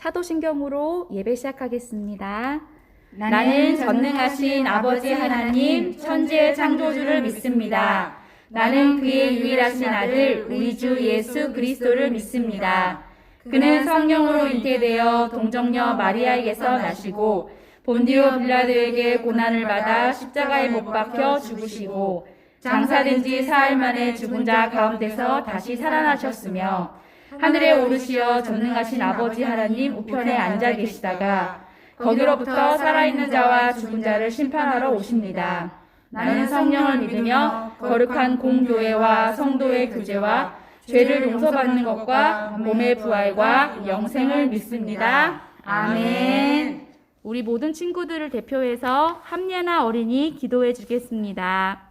사도신경으로 예배 시작하겠습니다. 나는 전능하신 아버지 하나님 천지의 창조주를 믿습니다. 나는 그의 유일하신 아들 우리 주 예수 그리스도를 믿습니다. 그는 성령으로 잉태되어 동정녀 마리아에게서 나시고 본디오 빌라도에게 고난을 받아 십자가에 못 박혀 죽으시고 장사된 지 사흘 만에 죽은 자 가운데서 다시 살아나셨으며 하늘에 오르시어 전능하신 아버지 하나님 우편에 앉아 계시다가 거기로부터 살아있는 자와 죽은 자를 심판하러 오십니다. 나는 성령을 믿으며 거룩한 공교회와 성도의 교제와 죄를 용서받는 것과 몸의 부활과 영생을 믿습니다. 아멘. 우리 모든 친구들을 대표해서 함예나 어린이 기도해 주겠습니다.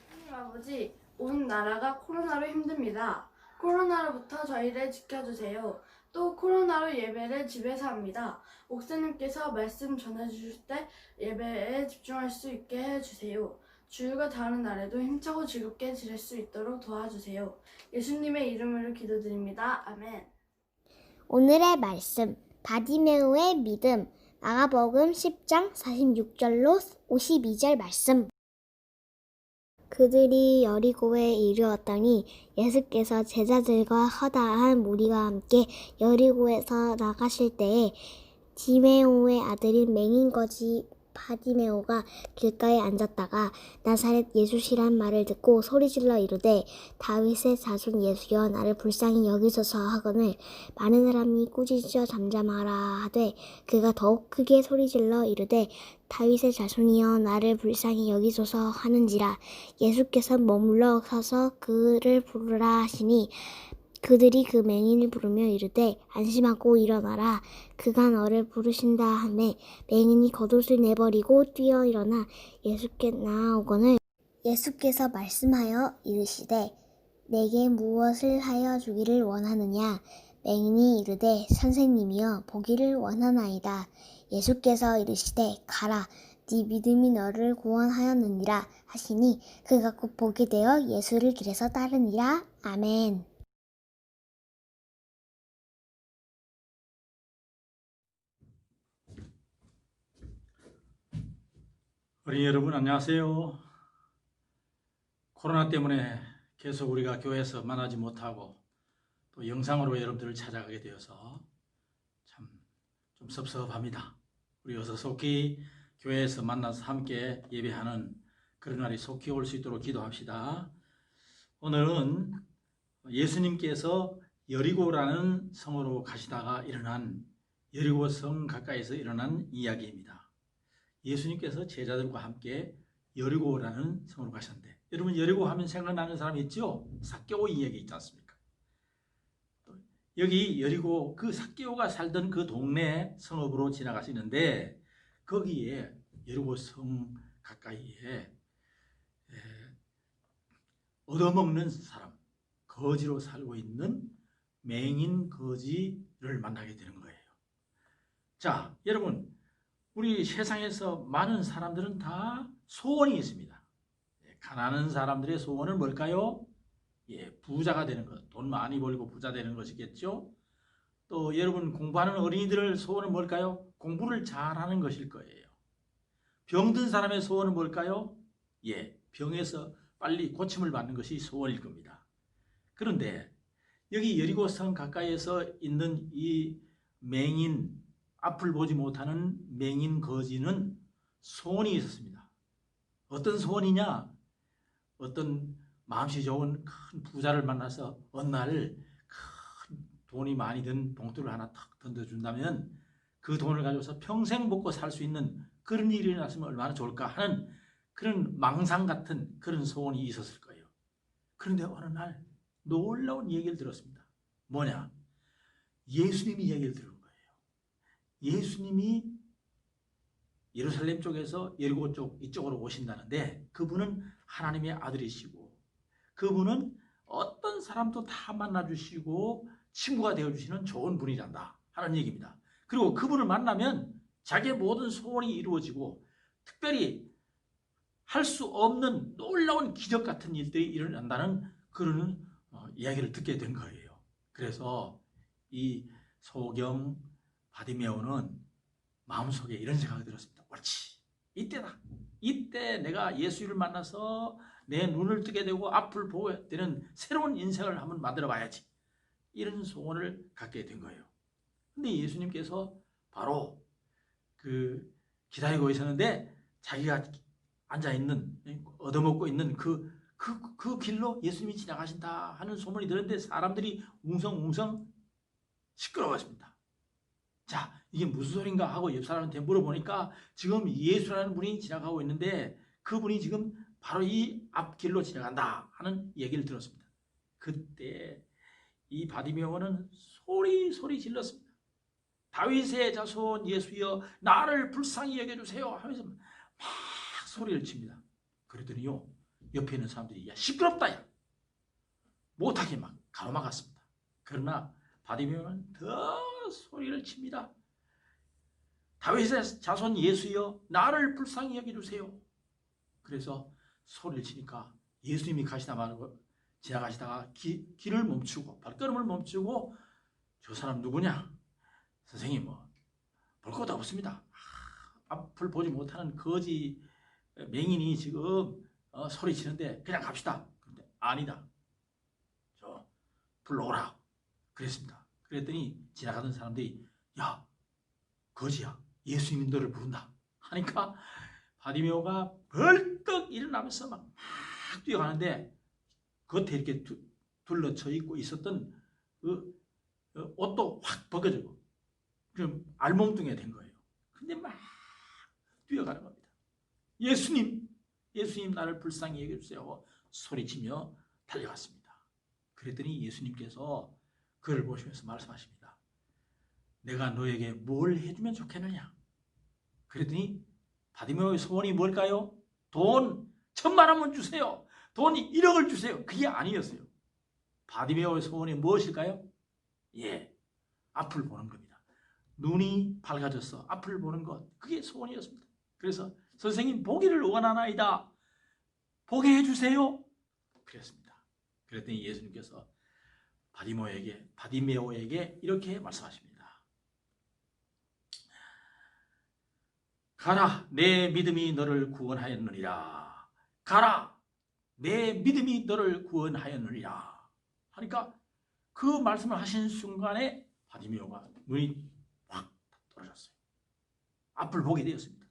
하나님 아버지, 온 나라가 코로나로 힘듭니다. 코로나로부터 저희를 지켜주세요. 또 코로나로 예배를 집에서 합니다. 목사님께서 말씀 전해주실 때 예배에 집중할 수 있게 해주세요. 주일과 다른 날에도 힘차고 즐겁게 지낼 수 있도록 도와주세요. 예수님의 이름으로 기도드립니다. 아멘. 오늘의 말씀 바디메오의 믿음 마가복음 10장 46절로 52절 말씀. 그들이 여리고에 이르렀더니 예수께서 제자들과 허다한 무리와 함께 여리고에서 나가실 때에 디메오의 아들인 맹인거지 바디메오가 길가에 앉았다가 나사렛 예수시란 말을 듣고 소리질러 이르되 다윗의 자손 예수여 나를 불쌍히 여기소서 하거늘 많은 사람이 꾸짖어 잠잠하라 하되 그가 더욱 크게 소리질러 이르되 다윗의 자손이여 나를 불쌍히 여기소서 하는지라 예수께서 머물러 서서 그를 부르라 하시니 그들이 그 맹인을 부르며 이르되 안심하고 일어나라 그가 너를 부르신다 하매 맹인이 겉옷을 내버리고 뛰어 일어나 예수께 나아오거늘 예수께서 말씀하여 이르시되 내게 무엇을 하여 주기를 원하느냐 맹인이 이르되 선생님이여 보기를 원하나이다 예수께서 이르시되 가라 네 믿음이 너를 구원하였느니라 하시니 그가 곧 보게 되어 예수를 길에서 따르니라. 아멘. 어린이 여러분 안녕하세요. 코로나 때문에 계속 우리가 교회에서 만나지 못하고 또 영상으로 여러분들을 찾아가게 되어서 참 좀 섭섭합니다. 우리 어서 속히 교회에서 만나서 함께 예배하는 그런 날이 속히 올 수 있도록 기도합시다. 오늘은 예수님께서 여리고라는 성으로 가시다가 일어난 여리고 성 가까이서 일어난 이야기입니다. 예수님께서 제자들과 함께 여리고라는 성으로 가셨는데 여러분 여리고 하면 생각나는 사람이 있죠? 삭개오 이야기 있지 않습니까? 여기 여리고 그 삭개오가 살던 그 동네 성읍으로 지나가시는데 거기에 여리고 성 가까이에 얻어먹는 사람, 거지로 살고 있는 맹인 거지를 만나게 되는 거예요. 자, 여러분 우리 세상에서 많은 사람들은 다 소원이 있습니다. 가난한 사람들의 소원은 뭘까요? 부자가 되는 것, 돈 많이 벌고 부자 되는 것이겠죠. 또 여러분 공부하는 어린이들 소원은 뭘까요? 공부를 잘하는 것일 거예요. 병든 사람의 소원은 뭘까요? 병에서 빨리 고침을 받는 것이 소원일 겁니다. 그런데 여기 여리고성 가까이에서 있는 이 맹인, 앞을 보지 못하는 맹인 거지는 소원이 있었습니다. 어떤 소원이냐? 어떤 마음씨 좋은 큰 부자를 만나서 어느 날 큰 돈이 많이 든 봉투를 하나 탁 던져준다면 그 돈을 가져서 평생 먹고 살 수 있는 그런 일이 일어났으면 얼마나 좋을까 하는 그런 망상 같은 그런 소원이 있었을 거예요. 그런데 어느 날 놀라운 얘기를 들었습니다. 뭐냐? 예수님이 얘기를 들은 거예요. 예수님이 예루살렘 쪽에서 여리고 쪽 이쪽으로 오신다는데 그분은 하나님의 아들이시고 그분은 어떤 사람도 다 만나주시고 친구가 되어주시는 좋은 분이란다 하는 얘기입니다. 그리고 그분을 만나면 자기의 모든 소원이 이루어지고 특별히 할 수 없는 놀라운 기적 같은 일들이 일어난다는 그런 이야기를 듣게 된 거예요. 그래서 이 소경 바디메오는 마음속에 이런 생각이 들었습니다. 옳지, 이때다. 이때 내가 예수를 만나서 내 눈을 뜨게 되고 앞을 보게 되는 새로운 인생을 한번 만들어 봐야지. 이런 소원을 갖게 된 거예요. 근데 예수님께서 바로 기다리고 있었는데 자기가 앉아있는, 얻어먹고 있는 그 길로 예수님이 지나가신다 하는 소문이 들었는데 사람들이 웅성웅성 시끄러웠습니다. 자, 이게 무슨 소린가 하고 옆 사람한테 물어보니까 지금 예수라는 분이 지나가고 있는데 그분이 지금 바로 이 앞길로 지나간다 하는 얘기를 들었습니다. 그때 이 바디메오는 소리 질렀습니다. 다윗의 자손 예수여 나를 불쌍히 여겨주세요 하면서 막 소리를 칩니다. 그랬더니요 옆에 있는 사람들이 야 시끄럽다 야 못하게 막 가로막았습니다. 그러나 바디메오는 더 소리를 칩니다. 다윗의 자손 예수여 나를 불쌍히 여겨주세요. 그래서 소리를 치니까 예수님이 지나가시다가 길을 멈추고 발걸음을 멈추고 저 사람 누구냐? 선생님 볼 것도 없습니다. 앞을 보지 못하는 거지 맹인이 지금 소리치는데 그냥 갑시다. 근데 아니다. 저 불러오라. 그랬습니다. 그랬더니 지나가던 사람들이 야 거지야 예수님이 너를 부른다 하니까 바디메오가 벌떡 일어나면서 막 뛰어가는데 겉에 이렇게 둘러쳐 있고 있었던 그 옷도 확 벗겨지고 좀 알몸뚱이가 된 거예요. 근데 막 뛰어가는 겁니다. 예수님 나를 불쌍히 여겨주세요 하고 소리치며 달려갔습니다. 그랬더니 예수님께서 그를 보시면서 말씀하십니다. 내가 너에게 뭘 해주면 좋겠느냐? 그랬더니 바디메오의 소원이 뭘까요? 돈 1,000,000원만 주세요. 돈 1억을 주세요. 그게 아니었어요. 바디메오의 소원이 무엇일까요? 앞을 보는 겁니다. 눈이 밝아져서 앞을 보는 것, 그게 소원이었습니다. 그래서 선생님 보기를 원하나이다. 보게 해주세요. 그랬습니다. 그랬더니 예수님께서 바디메오에게 이렇게 말씀하십니다. 가라, 내 믿음이 너를 구원하였느니라. 가라, 내 믿음이 너를 구원하였느니라. 하니까 그 말씀을 하신 순간에 바디메오가 눈이 확 떨어졌어요. 앞을 보게 되었습니다.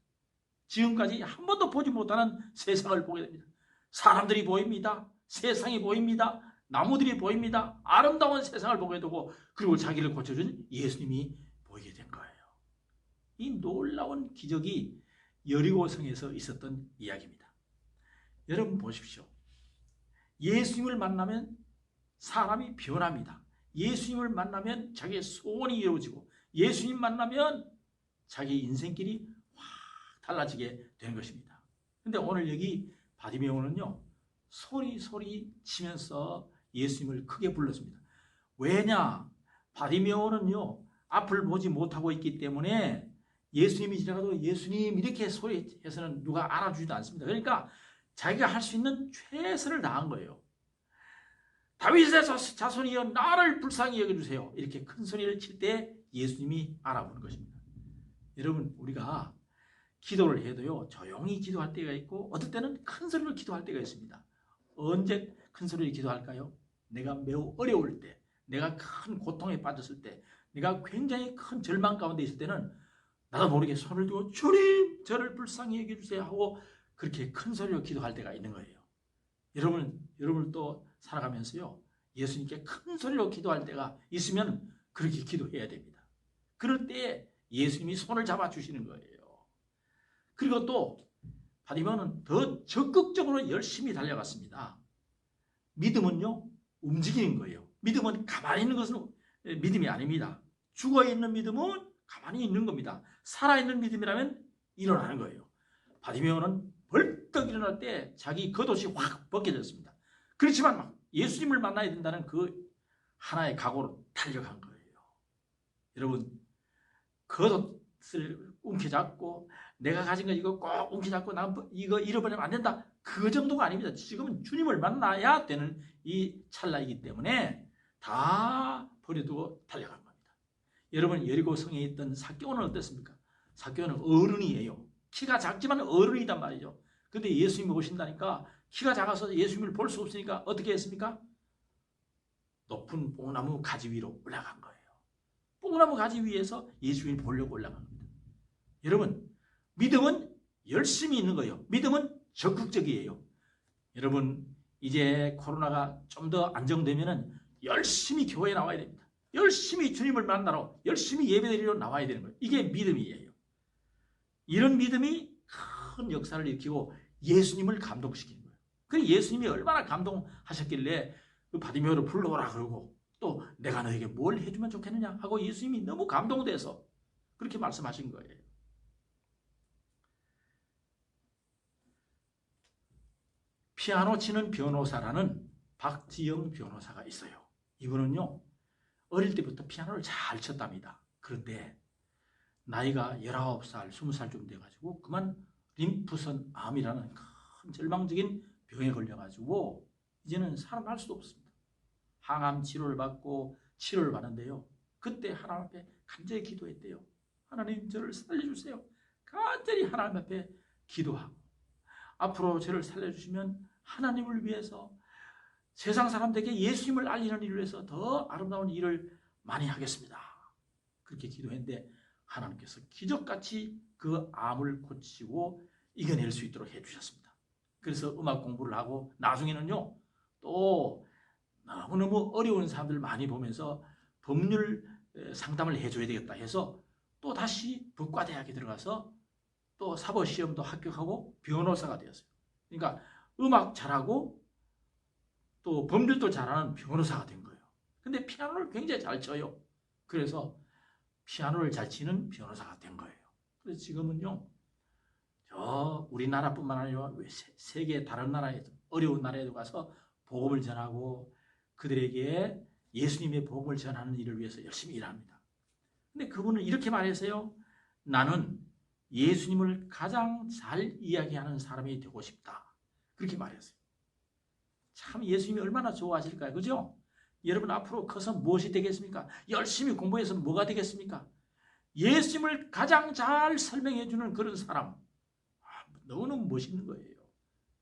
지금까지 한 번도 보지 못하는 세상을 보게 됩니다. 사람들이 보입니다. 세상이 보입니다. 나무들이 보입니다. 아름다운 세상을 보게 되고 그리고 자기를 고쳐준 예수님이 보이게 된 거예요. 이 놀라운 기적이 여리고성에서 있었던 이야기입니다. 여러분 보십시오. 예수님을 만나면 사람이 변합니다. 예수님을 만나면 자기의 소원이 이루어지고 예수님 만나면 자기 인생길이 확 달라지게 되는 것입니다. 근데 오늘 여기 바디메오는요 소리 치면서 예수님을 크게 불렀습니다. 왜냐? 바디메오는요 앞을 보지 못하고 있기 때문에 예수님이 지나가도 예수님 이렇게 소리해서는 누가 알아주지도 않습니다. 그러니까 자기가 할 수 있는 최선을 다한 거예요. 다윗의 자손이여 나를 불쌍히 여겨주세요. 이렇게 큰 소리를 칠 때 예수님이 알아보는 것입니다. 여러분 우리가 기도를 해도요 조용히 기도할 때가 있고 어떨 때는 큰 소리로 기도할 때가 있습니다. 언제 큰 소리로 기도할까요? 내가 매우 어려울 때, 내가 큰 고통에 빠졌을 때, 내가 굉장히 큰 절망 가운데 있을 때는 나도 모르게 손을 들고 주님 저를 불쌍히 여겨주세요 하고 그렇게 큰 소리로 기도할 때가 있는 거예요. 여러분 또 살아가면서요 예수님께 큰 소리로 기도할 때가 있으면 그렇게 기도해야 됩니다. 그럴 때 예수님이 손을 잡아주시는 거예요. 그리고 또 바디메오는 더 적극적으로 열심히 달려갔습니다. 믿음은요 움직이는 거예요. 믿음은 가만히 있는 것은 믿음이 아닙니다. 죽어있는 믿음은 가만히 있는 겁니다. 살아있는 믿음이라면 일어나는 거예요. 바디메오는 벌떡 일어날 때 자기 겉옷이 확 벗겨졌습니다. 그렇지만 막 예수님을 만나야 된다는 그 하나의 각오로 달려간 거예요. 여러분 겉옷을 움켜잡고 내가 가진 거 이거 꼭 움켜잡고 난 이거 잃어버리면 안 된다. 그 정도가 아닙니다. 지금은 주님을 만나야 되는 이 찰나이기 때문에 다 버려두고 달려간 겁니다. 여러분 여리고 성에 있던 삭개오는 어땠습니까? 삭개오는 어른이에요. 키가 작지만 어른이단 말이죠. 근데 예수님이 오신다니까 키가 작아서 예수님을 볼 수 없으니까 어떻게 했습니까? 높은 뽕나무 가지 위로 올라간 거예요. 뽕나무 가지 위에서 예수님을 보려고 올라간 겁니다. 여러분, 믿음은 열심히 있는 거예요. 믿음은 적극적이에요. 여러분, 이제 코로나가 좀 더 안정되면은 열심히 교회에 나와야 됩니다. 열심히 주님을 만나러, 열심히 예배드리러 나와야 되는 거예요. 이게 믿음이에요. 이런 믿음이 큰 역사를 일으키고 예수님을 감동시키는 거예요. 그래서 예수님이 얼마나 감동하셨길래 그 바디메오를 불러오라 그러고 또 내가 너에게 뭘 해주면 좋겠느냐 하고 예수님이 너무 감동돼서 그렇게 말씀하신 거예요. 피아노 치는 변호사라는 박지영 변호사가 있어요. 이분은요, 어릴 때부터 피아노를 잘 쳤답니다. 그런데 나이가 19살, 20살쯤 돼가지고 그만 림프선 암이라는 큰 절망적인 병에 걸려가지고 이제는 살아날 수도 없습니다. 항암 치료를 받고 치료를 받는데요. 그때 하나님 앞에 간절히 기도했대요. 하나님 저를 살려주세요. 간절히 하나님 앞에 기도하고 앞으로 저를 살려주시면 하나님을 위해서 세상 사람들에게 예수님을 알리는 일을 위해서 더 아름다운 일을 많이 하겠습니다. 그렇게 기도했는데 하나님께서 기적같이 그 암을 고치고 이겨낼 수 있도록 해주셨습니다. 그래서 음악 공부를 하고 나중에는요 또 너무너무 어려운 사람들 많이 보면서 법률 상담을 해줘야 되겠다 해서 또 다시 법과대학에 들어가서 또 사법시험도 합격하고 변호사가 되었어요. 그러니까 음악 잘하고 또 법률도 잘하는 변호사가 된 거예요. 근데 피아노를 굉장히 잘 쳐요. 그래서 피아노를 잘 치는 변호사가 된 거예요. 그래서 지금은요, 저 우리나라뿐만 아니라 세계 다른 나라에도 어려운 나라에도 가서 복음을 전하고 그들에게 예수님의 복음을 전하는 일을 위해서 열심히 일합니다. 근데 그분은 이렇게 말했어요. 나는 예수님을 가장 잘 이야기하는 사람이 되고 싶다. 그렇게 말했어요. 참 예수님이 얼마나 좋아하실까요? 그죠? 여러분 앞으로 커서 무엇이 되겠습니까? 열심히 공부해서 뭐가 되겠습니까? 예수님을 가장 잘 설명해 주는 그런 사람. 너무너무 멋있는 거예요.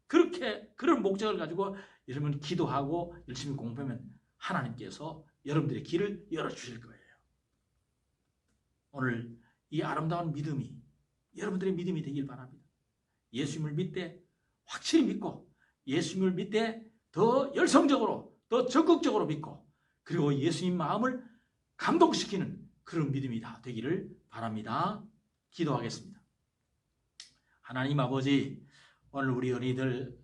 그렇게 그런 목적을 가지고 여러분 기도하고 열심히 공부하면 하나님께서 여러분들의 길을 열어주실 거예요. 오늘 이 아름다운 믿음이 여러분들의 믿음이 되길 바랍니다. 예수님을 믿되 확실히 믿고 예수님을 믿되 더 열성적으로 더 적극적으로 믿고 그리고 예수님 마음을 감동시키는 그런 믿음이 다 되기를 바랍니다. 기도하겠습니다. 하나님 아버지, 오늘 우리 어린이들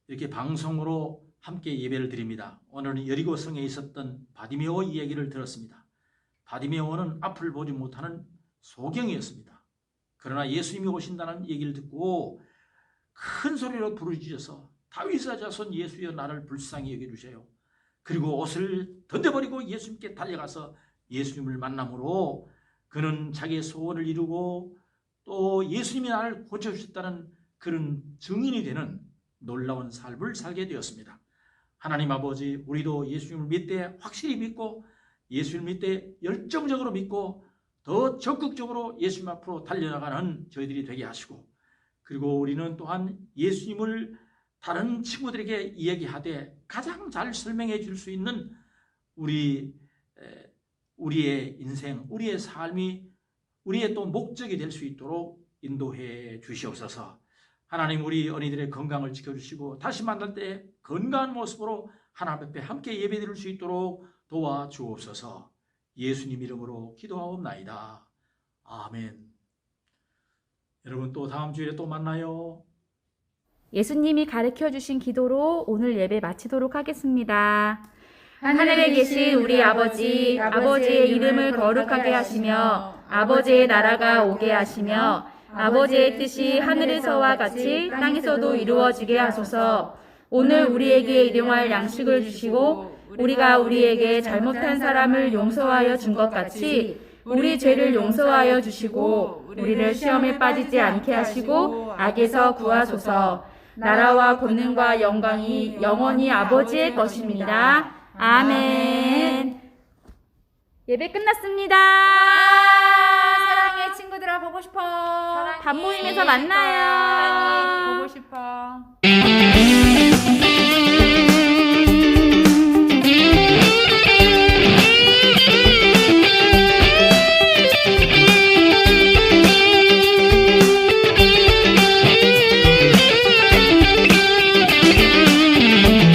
이렇게 방송으로 함께 예배를 드립니다. 오늘은 여리고성에 있었던 바디메오 이야기를 들었습니다. 바디메오는 앞을 보지 못하는 소경이었습니다. 그러나 예수님이 오신다는 얘기를 듣고 큰 소리로 부르짖어서 다윗의 자손 예수여 나를 불쌍히 여겨주세요. 그리고 옷을 던져버리고 예수님께 달려가서 예수님을 만남으로 그는 자기의 소원을 이루고 또 예수님이 나를 고쳐주셨다는 그런 증인이 되는 놀라운 삶을 살게 되었습니다. 하나님 아버지, 우리도 예수님을 믿되 확실히 믿고 예수님을 믿되 열정적으로 믿고 더 적극적으로 예수님 앞으로 달려나가는 저희들이 되게 하시고 그리고 우리는 또한 예수님을 다른 친구들에게 이야기하되 가장 잘 설명해 줄 수 있는 우리의 인생, 우리의 삶이 우리의 또 목적이 될 수 있도록 인도해 주시옵소서. 하나님 우리 어린이들의 건강을 지켜주시고 다시 만날 때 건강한 모습으로 하나님 앞에 함께 예배드릴 수 있도록 도와주옵소서. 예수님 이름으로 기도하옵나이다. 아멘. 여러분 또 다음 주일에 또 만나요. 예수님이 가르쳐 주신 기도로 오늘 예배 마치도록 하겠습니다. 하늘에 계신 우리 아버지, 아버지의 이름을 거룩하게 하시며 아버지의 나라가 오게 하시며 아버지의 뜻이 하늘에서와 같이 땅에서도 이루어지게 하소서. 오늘 우리에게 일용할 양식을 주시고 우리가 우리에게 잘못한 사람을 용서하여 준 것 같이 우리 죄를 용서하여 주시고 우리를 시험에 빠지지 않게 하시고 악에서 구하소서. 나라와 권능과 영광이 영원히 아버지의 것입니다. 아멘. 예배 끝났습니다. 사랑해 친구들아, 보고 싶어. 밥 모임에서 만나요.